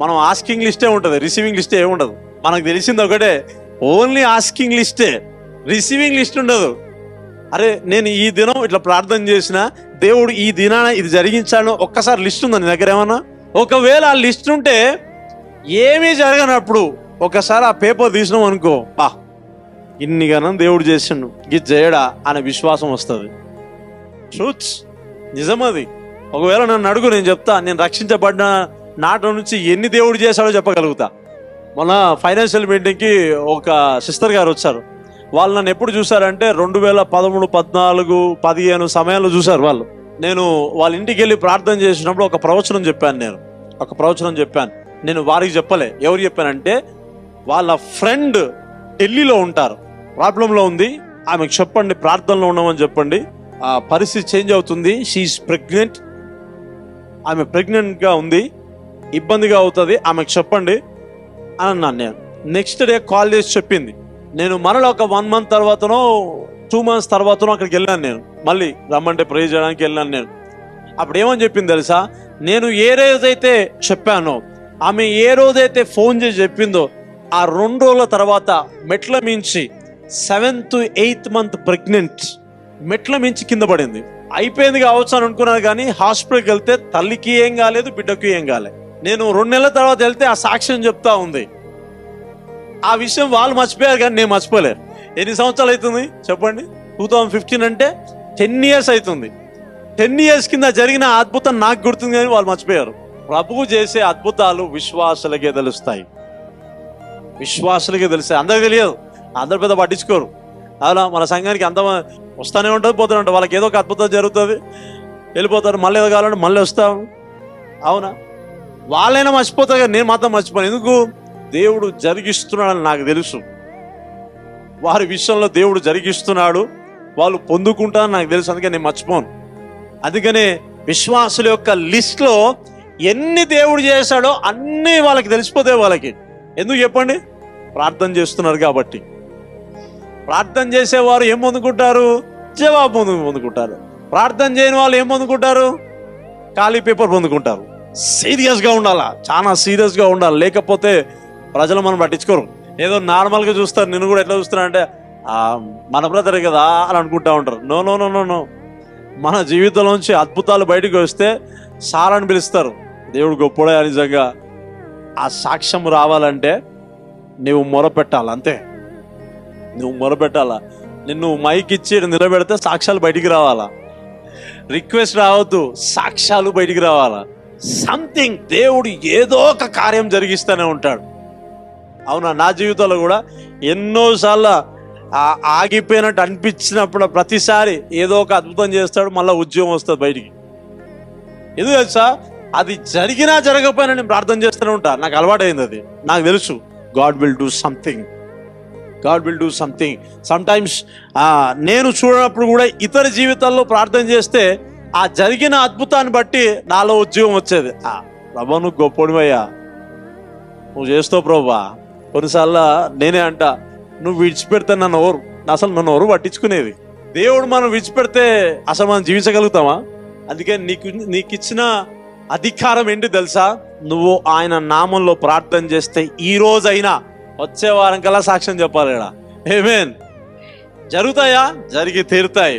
మనం ఆస్కింగ్ లిస్టే ఉంటుంది, రిసీవింగ్ లిస్టే ఏముండదు. మనకు తెలిసింది ఒకటే, ఓన్లీ ఆస్కింగ్ లిస్టే, రిసీవింగ్ లిస్ట్ ఉండదు. అరే నేను ఈ దినం ఇట్లా ప్రార్థన చేసిన, దేవుడు ఈ దినాన ఇది జరిగించాను, ఒక్కసారి లిస్ట్ ఉందా నీ దగ్గర ఏమన్నా? ఒకవేళ ఆ లిస్ట్ ఉంటే ఏమీ జరగనప్పుడు ఒకసారి ఆ పేపర్ తీసినాం అనుకో, ఇన్ని గణం దేవుడు చేసిండు, ఇది చేయడా అనే విశ్వాసం వస్తుంది. ట్రూత్స్, నిజమది. ఒకవేళ నన్ను అడుగు, నేను చెప్తా, నేను రక్షించబడిన నాటి నుంచి ఎన్ని దేవుడు చేశాడో చెప్పగలుగుతా. మొన్న ఫైనాన్షియల్ మీటింగ్కి ఒక సిస్టర్ గారు వచ్చారు. వాళ్ళు నన్ను ఎప్పుడు చూసారంటే 2013, 14, 15 సమయంలో చూశారు వాళ్ళు. నేను వాళ్ళ ఇంటికి వెళ్ళి ప్రార్థన చేసినప్పుడు ఒక ప్రవచనం చెప్పాను. నేను వారికి చెప్పలే. ఎవరు చెప్పానంటే, వాళ్ళ ఫ్రెండ్ ఢిల్లీలో ఉంటారు, ప్రాబ్లంలో ఉంది, ఆమెకు చెప్పండి, ప్రార్థనలో ఉన్నామని చెప్పండి, ఆ పరిస్థితి చేంజ్ అవుతుంది, షీఈస్ ప్రెగ్నెంట్, ఆమె ప్రెగ్నెంట్గా ఉంది, ఇబ్బందిగా అవుతుంది, ఆమెకు చెప్పండి అని అన్నాను. నేను నెక్స్ట్ డే కాల్ చేసి చెప్పింది. నేను మనలో ఒక 1 month తర్వాతనో 2 months తర్వాతనో అక్కడికి వెళ్ళాను. నేను మళ్ళీ రమ్మంటే ప్రే చేయడానికి వెళ్ళాను. నేను అప్పుడు ఏమని చెప్పింది తెలుసా? నేను ఏ రోజైతే చెప్పానో, ఆమె ఏ రోజైతే ఫోన్ చేసి చెప్పిందో, ఆ 2 రోజుల తర్వాత మెట్ల మించి 7th, 8th month ప్రెగ్నెంట్, మెట్ల మించి కింద పడింది. అయిపోయింది కావచ్చు అని అనుకున్నాను, కానీ హాస్పిటల్కి వెళ్తే తల్లికి ఏం కాలేదు, బిడ్డకి ఏం కాలేదు. నేను 2 నెలల తర్వాత వెళ్తే ఆ సాక్ష్యం చెప్తా ఉంది. ఆ విషయం వాళ్ళు మర్చిపోయారు, కానీ నేను మర్చిపోలేరు. ఎన్ని సంవత్సరాలు అవుతుంది చెప్పండి? 2015 అంటే 10 years అవుతుంది. 10 years కింద జరిగిన అద్భుతం నాకు గుర్తుంది, కానీ వాళ్ళు మర్చిపోయారు. ప్రభువు చేసే అద్భుతాలు విశ్వాసులకే తెలుస్తాయి, విశ్వాసులకే తెలుస్తాయి. అందరికి తెలియదు, అందరు పెద్ద పట్టించుకోరు. అవునా? మన సంఘానికి అంత వస్తూనే ఉంటుంది, పోతూనే ఉంటుంది. వాళ్ళకి ఏదో ఒక అద్భుతం జరుగుతుంది, వెళ్ళిపోతారు. మళ్ళీ ఏదో కావాలంటే మళ్ళీ వస్తాం. అవునా? వాళ్ళైనా మర్చిపోతారు, కానీ నేను మాత్రం మర్చిపోను. ఎందుకు? దేవుడు జరిగిస్తున్నాడని నాకు తెలుసు. వారి విషయంలో దేవుడు జరిగిస్తున్నాడు, వాళ్ళు పొందుకుంటారని నాకు తెలుసు. అందుకని నేను మర్చిపోను. అందుకనే విశ్వాసుల యొక్క లిస్ట్లో ఎన్ని దేవుడు చేశాడో అన్నీ వాళ్ళకి తెలిసిపోతాయి. వాళ్ళకి ఎందుకు చెప్పండి? ప్రార్థన చేస్తున్నారు కాబట్టి. ప్రార్థన చేసేవారు ఏం పొందుకుంటారు? జవాబు పొందుకుంటారు. ప్రార్థన చేయని వాళ్ళు ఏం పొందుకుంటారు? ఖాళీ పేపర్ పొందుకుంటారు. సీరియస్గా ఉండాలా, చాలా సీరియస్గా ఉండాలి. లేకపోతే ప్రజలు మనం పట్టించుకోరు, ఏదో నార్మల్గా చూస్తారు. నేను కూడా ఎట్లా చూస్తున్నానంటే, మన బ్రదరే కదా అని అనుకుంటా ఉంటారు. No no no no no మన జీవితంలోంచి అద్భుతాలు బయటకు వస్తే సార్ అని పిలుస్తారు. దేవుడు గొప్పడే. నిజంగా ఆ సాక్ష్యం రావాలంటే నువ్వు మొరపెట్టాలి, అంతే. నువ్వు మొరపెట్టాలా. నిన్ను మైక్ ఇచ్చి నిలబెడితే సాక్ష్యాలు బయటికి రావాలా. రిక్వెస్ట్ రావద్దు, సాక్ష్యాలు బయటికి రావాలా. సంథింగ్, దేవుడు ఏదో ఒక కార్యం జరిగిస్తూనే ఉంటాడు. అవునా? నా జీవితంలో కూడా ఎన్నోసార్లు ఆగిపోయినట్టు అనిపించినప్పుడు ప్రతిసారి ఏదో ఒక అద్భుతం చేస్తాడు, మళ్ళీ ఉద్యోగం వస్తుంది బయటికి. ఎందుకు తెలుసా? అది జరిగినా జరగకపోయినా నేను ప్రార్థన చేస్తూనే ఉంటా. నాకు అలవాటైంది అది. నాకు తెలుసు, God will do something, God will do something. Sometimes నేను చూడనప్పుడు కూడా ఇతర జీవితాల్లో ప్రార్థన చేస్తే ఆ జరిగిన అద్భుతాన్ని బట్టి నాలో ఉద్యోగం వచ్చేది. ప్రభా నువ్వు గొప్పడివయ్యా, నువ్వు చేస్తావు ప్రభా. కొన్నిసార్లు నేనే అంట, నువ్వు విడిచిపెడితే నన్ను ఎవరు పట్టించుకునేది? దేవుడు మనం విడిచిపెడితే అసలు మనం జీవించగలుగుతామా? అందుకే నీకు ఇచ్చిన అధికారం ఏంటి తెలుసా? నువ్వు ఆయన నామంలో ప్రార్థన చేస్తే ఈ రోజైనా వచ్చే వారం కల్లా సాక్ష్యం చెప్పాలి. ఆమేన్. జరుగుతాయా? జరిగి తీరుతాయి.